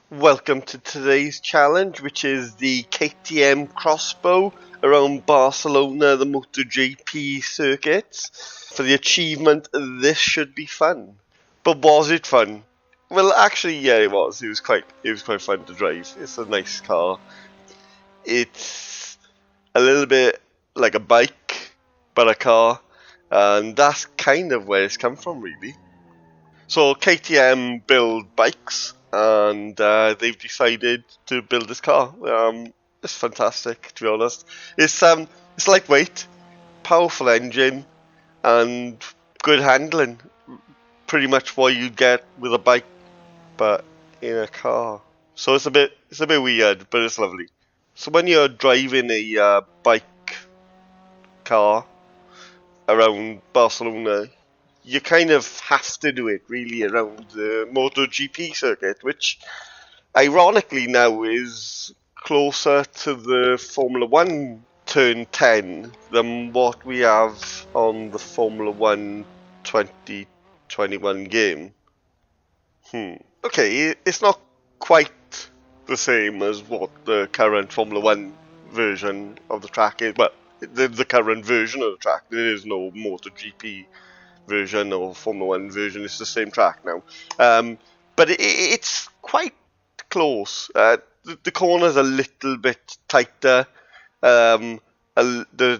Welcome to today's challenge, which is the KTM crossbow around Barcelona, the Moto GP circuits. For the achievement, this should be fun. But was it fun? Well, actually, yeah, it was. It was quite fun to drive. It's a nice car. It's a little bit like a bike, but a car, and that's kind of where it's come from, really. So KTM build bikes, and they've decided to build this car. It's fantastic, to be honest. It's lightweight, powerful engine, and good handling. Pretty much what you get with a bike, but in a car. So it's a bit weird, but it's lovely. So when you're driving a bike car around Barcelona, you kind of have to do it really around the Moto GP circuit, which ironically now is closer to the Formula 1 Turn 10 than what we have on the Formula 1 2021 game. Okay, it's not quite the same as what the current Formula 1 version of the track is. Well, the current version of the track. There is no MotoGP version or Formula 1 version. It's the same track now. But it's quite close. The corner's a little bit tighter. The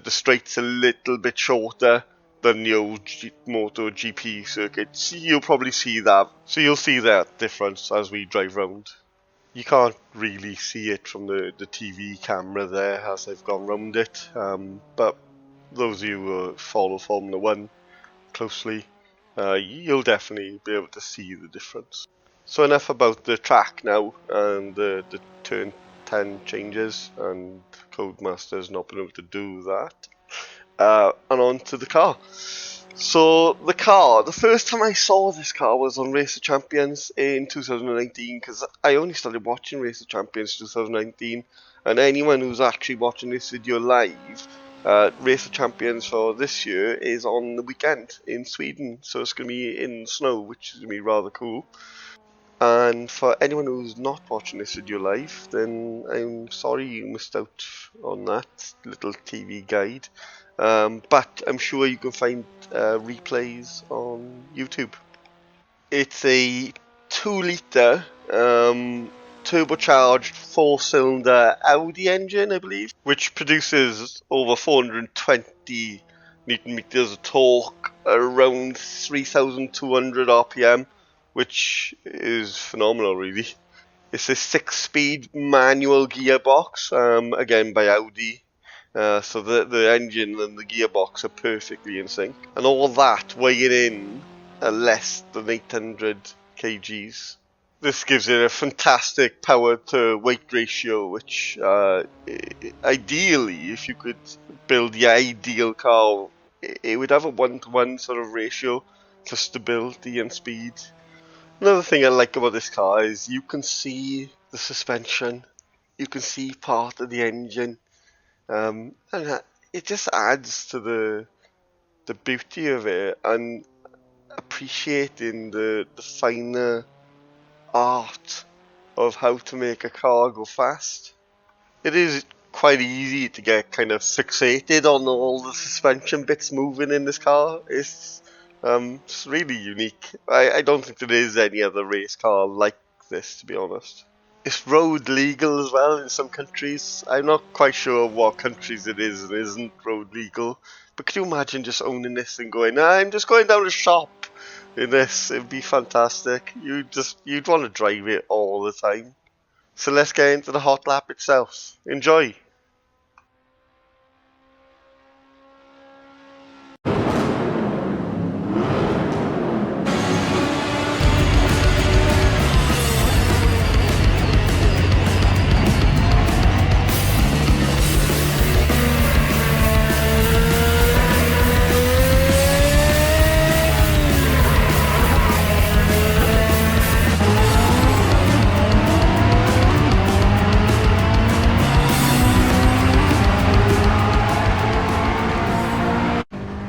straight's a little bit shorter than the old MotoGP circuits. You'll probably see that. So you'll see that difference as we drive round. You can't really see it from the TV camera there as I've gone round it. But those of you who follow Formula 1 closely, you'll definitely be able to see the difference. So enough about the track now and the turn 10 changes, and Codemaster's not been able to do that. And on to the car. So the first time I saw this car was on Race of Champions in 2019, because I only started watching Race of Champions 2019, and anyone who's actually watching this video live, Race of Champions for this year is on the weekend in Sweden, so it's going to be in snow, which is going to be rather cool. And for anyone who's not watching this video live, then I'm sorry you missed out on that little TV guide. But I'm sure you can find replays on YouTube. It's a 2-litre turbocharged 4-cylinder Audi engine, I believe, which produces over 420 Newton meters of torque around 3,200 RPM, which is phenomenal, really. It's a 6-speed manual gearbox, again by Audi. So the engine and the gearbox are perfectly in sync. And all that weighing in less than 800 kgs. This gives it a fantastic power to weight ratio, which ideally, if you could build the ideal car, it would have a 1-to-1 sort of ratio for stability and speed. Another thing I like about this car is you can see the suspension, you can see part of the engine, and it just adds to the beauty of it, and appreciating the finer art of how to make a car go fast. It is quite easy to get kind of fixated on all the suspension bits moving in this car. It's really unique. I don't think there is any other race car like this, to be honest. It's road legal as well in some countries. I'm not quite sure what countries it is and isn't road legal. But could you imagine just owning this and going, I'm just going down to shop in this? It'd be fantastic. You'd want to drive it all the time. So let's get into the Hotlap itself. Enjoy!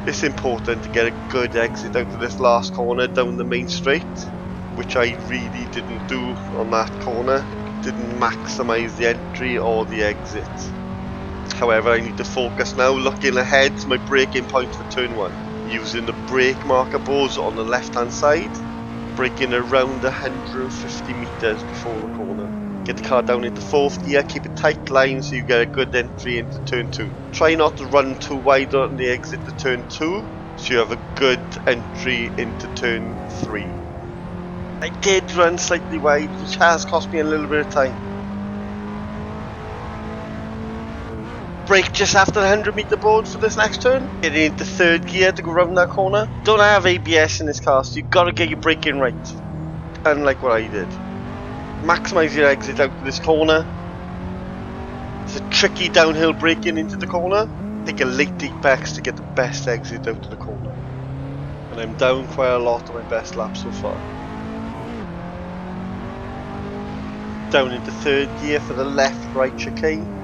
It's important to get a good exit out of this last corner down the main straight. which I really didn't do on that corner. Didn't maximise the entry or the exit. However, I need to focus now, looking ahead to my braking point for turn 1. Using the brake marker boards on the left hand side, braking around 150 metres before the corner. Get the car down into 4th gear, keep a tight line so you get a good entry into turn 2. Try not to run too wide on the exit to turn 2, so you have a good entry into turn 3. I did run slightly wide, which has cost me a little bit of time. Brake just after the 100 metre board for this next turn. Getting into 3rd gear to go round that corner. Don't have ABS in this car, so you've got to get your braking right. Unlike what I did. Maximise your exit out to this corner. It's a tricky downhill braking into the corner. Take a late deep X to get the best exit out to the corner. And I'm down quite a lot on my best lap so far. Down into 3rd gear for the left-right chicane.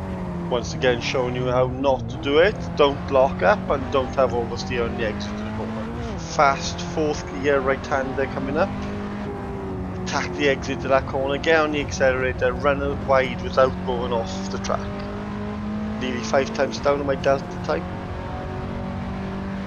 Once again showing you how not to do it. Don't lock up and don't have oversteer on the exit to the corner. Fast 4th gear right-hander coming up. Attack the exit to that corner, get on the accelerator, run it wide without going off the track. Nearly 5 tenths down on my delta time.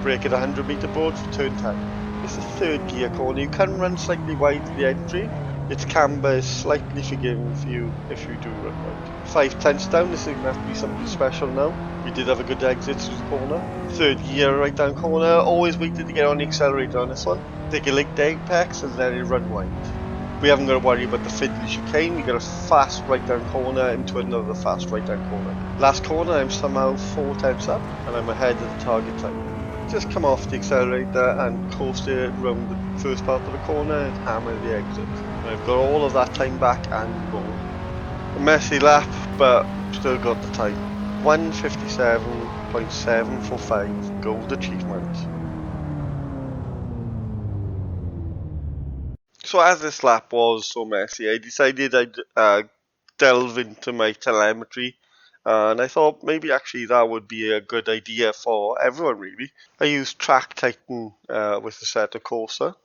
Brake at 100 metre board for turn 10. It's a 3rd gear corner, you can run slightly wide to the entry. Its camber is slightly forgiving for you if you do run wide. 5 tenths down, this is going to have to be something special now. We did have a good exit through the corner. 3rd gear right down corner, always waited to get on the accelerator on this one. Take a late apex and let it run wide. We haven't got to worry about the fiddly chicane, we got a fast right down corner into another fast right down corner. Last corner I'm somehow 4 tenths up and I'm ahead of the target time. Just come off the accelerator and coast it around the first part of the corner and hammer the exit. And I've got all of that time back and more. A messy lap, but still got the time. 1:57.745 gold achievement. So as this lap was so messy, I decided I'd delve into my telemetry, and I thought maybe actually that would be a good idea for everyone really. I used Track Titan with Assetto Corsa.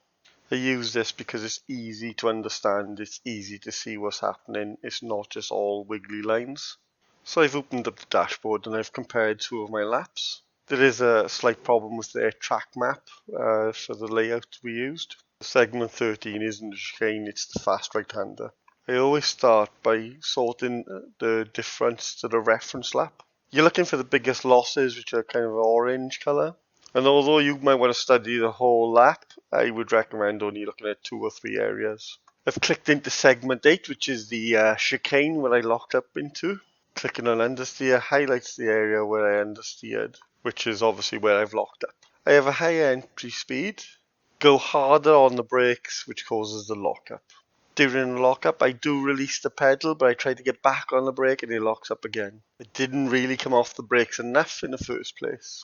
I use this because it's easy to understand, it's easy to see what's happening, it's not just all wiggly lines. So I've opened up the dashboard and I've compared 2 of my laps. There is a slight problem with the track map for the layout we used. Segment 13 isn't the chicane, it's the fast right-hander. I always start by sorting the difference to the reference lap. You're looking for the biggest losses, which are kind of orange colour. And although you might want to study the whole lap, I would recommend only looking at 2 or 3 areas. I've clicked into segment 8, which is the chicane where I locked up into. Clicking on understeer highlights the area where I understeered, which is obviously where I've locked up. I have a higher entry speed. Go harder on the brakes, which causes the lockup. During the lockup, I do release the pedal, but I try to get back on the brake and it locks up again. It didn't really come off the brakes enough in the first place.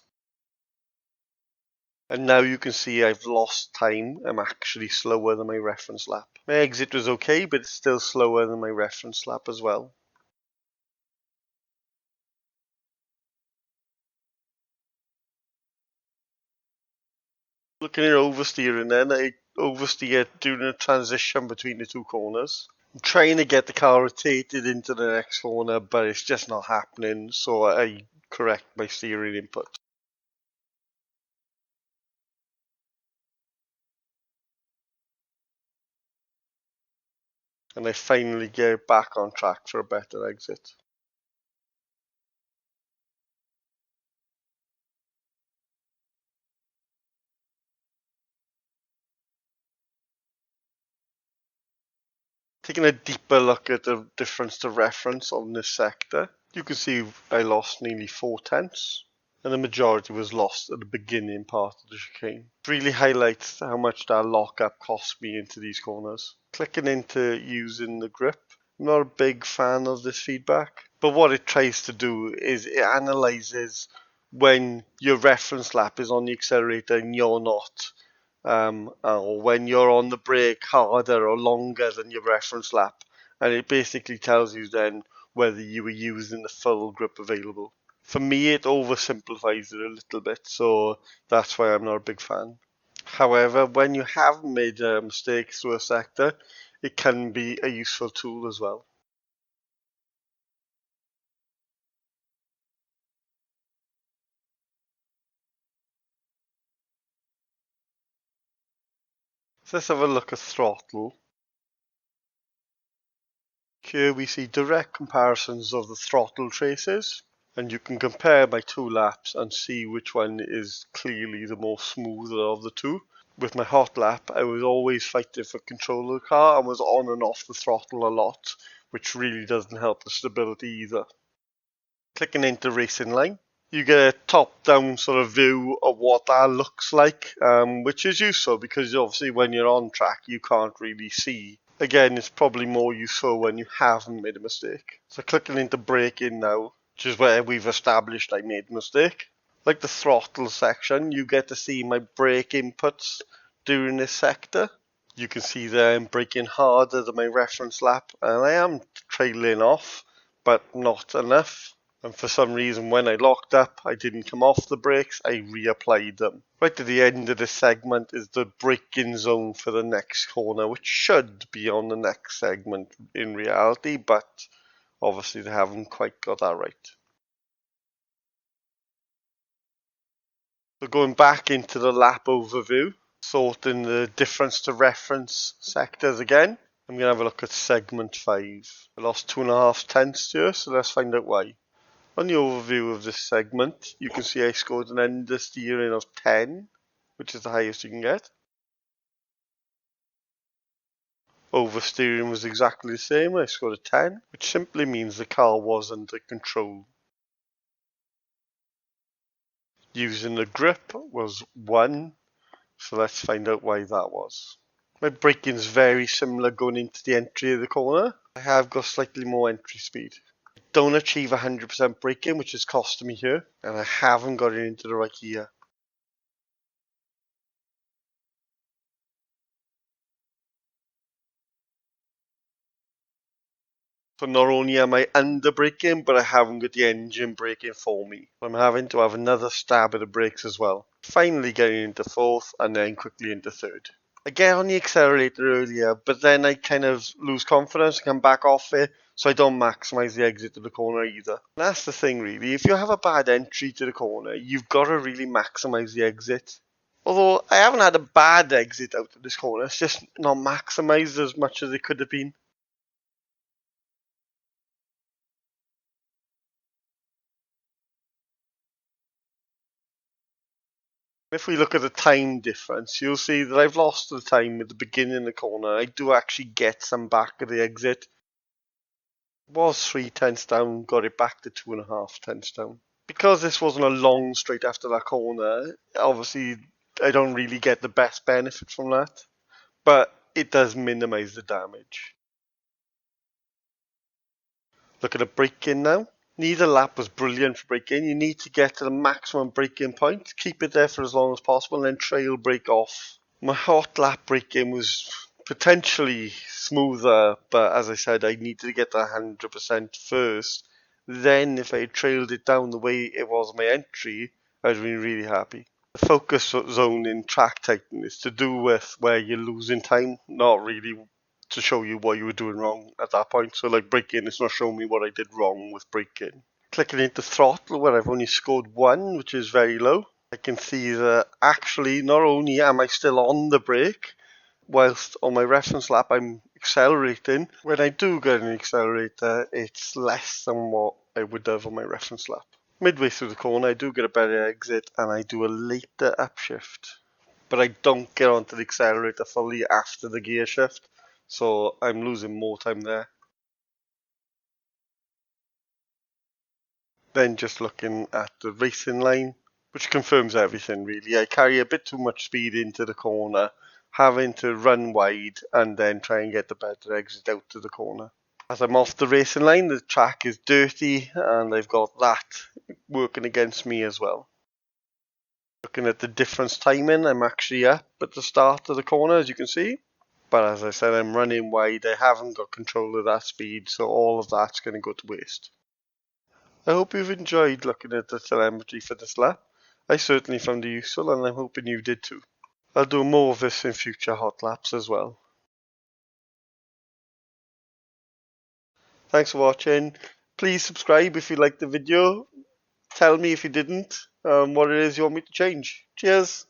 And now you can see I've lost time. I'm actually slower than my reference lap. My exit was okay, but it's still slower than my reference lap as well. Looking at oversteering then, I oversteered during the transition between the 2 corners. I'm trying to get the car rotated into the next corner, but it's just not happening, so I correct my steering input. And I finally get back on track for a better exit. Taking a deeper look at the difference to reference on this sector, you can see I lost nearly 4 tenths, and the majority was lost at the beginning part of the chicane. It really highlights how much that lockup cost me into these corners. Clicking into using the grip, I'm not a big fan of this feedback, but what it tries to do is it analyzes when your reference lap is on the accelerator and you're not. Or when you're on the brake harder or longer than your reference lap, and it basically tells you then whether you were using the full grip available. For me, it oversimplifies it a little bit, so that's why I'm not a big fan. However, when you have made a mistake through a sector, it can be a useful tool as well. So let's have a look at throttle. Here we see direct comparisons of the throttle traces, and you can compare my 2 laps and see which one is clearly the more smoother of the two. With my hot lap, I was always fighting for control of the car and was on and off the throttle a lot, which really doesn't help the stability either. Clicking into racing line, you get a top-down sort of view of what that looks like, which is useful because obviously when you're on track you can't really see. Again, it's probably more useful when you haven't made a mistake. So clicking into braking now, which is where we've established I made a mistake. Like the throttle section, you get to see my brake inputs during this sector. You can see there I'm braking harder than my reference lap, and I am trailing off, but not enough. And for some reason, when I locked up, I didn't come off the brakes, I reapplied them. Right at the end of this segment is the braking zone for the next corner, which should be on the next segment in reality, but obviously they haven't quite got that right. So going back into the lap overview, sorting the difference to reference sectors again, I'm going to have a look at segment 5. I lost 2.5 tenths here, so let's find out why. On the overview of this segment, you can see I scored an understeering of 10, which is the highest you can get. Oversteering was exactly the same, I scored a 10, which simply means the car was under control. Using the grip was 1, so let's find out why that was. My braking is very similar going into the entry of the corner. I have got slightly more entry speed. Don't achieve 100% braking, which is costing me here, and I haven't got it into the right gear. So not only am I under braking, but I haven't got the engine braking for me. I'm having to have another stab at the brakes as well. Finally getting into 4th and then quickly into 3rd. I get on the accelerator earlier, but then I kind of lose confidence and come back off it, so I don't maximise the exit to the corner either. And that's the thing really, if you have a bad entry to the corner, you've got to really maximise the exit. Although I haven't had a bad exit out of this corner, it's just not maximised as much as it could have been. If we look at the time difference, you'll see that I've lost the time at the beginning of the corner. I do actually get some back at the exit. It was 3 tenths down, got it back to 2.5 tenths down. Because this wasn't a long straight after that corner, obviously I don't really get the best benefit from that. But it does minimise the damage. Look at the braking now. Neither lap was brilliant for braking. You need to get to the maximum braking point, keep it there for as long as possible, and then trail brake off. My hot lap braking was potentially smoother, but as I said, I needed to get to 100% first. Then, if I trailed it down the way it was my entry, I'd be really happy. The focus zone in track Titan is to do with where you're losing time, not really to show you what you were doing wrong at that point. So like braking, it's not showing me what I did wrong with braking. Clicking into throttle where I've only scored 1, which is very low. I can see that actually not only am I still on the brake, whilst on my reference lap I'm accelerating. When I do get an accelerator, it's less than what I would have on my reference lap. Midway through the corner, I do get a better exit and I do a later upshift. But I don't get onto the accelerator fully after the gear shift, so I'm losing more time there. Then just looking at the racing line, which confirms everything really. I carry a bit too much speed into the corner, having to run wide and then try and get the better exit out to the corner. As I'm off the racing line, the track is dirty and I've got that working against me as well. Looking at the difference timing, I'm actually up at the start of the corner, as you can see. But as I said, I'm running wide. I haven't got control of that speed, so all of that's going to go to waste. I hope you've enjoyed looking at the telemetry for this lap. I certainly found it useful, and I'm hoping you did too. I'll do more of this in future hot laps as well. Thanks for watching. Please subscribe if you liked the video. Tell me if you didn't, what it is you want me to change. Cheers.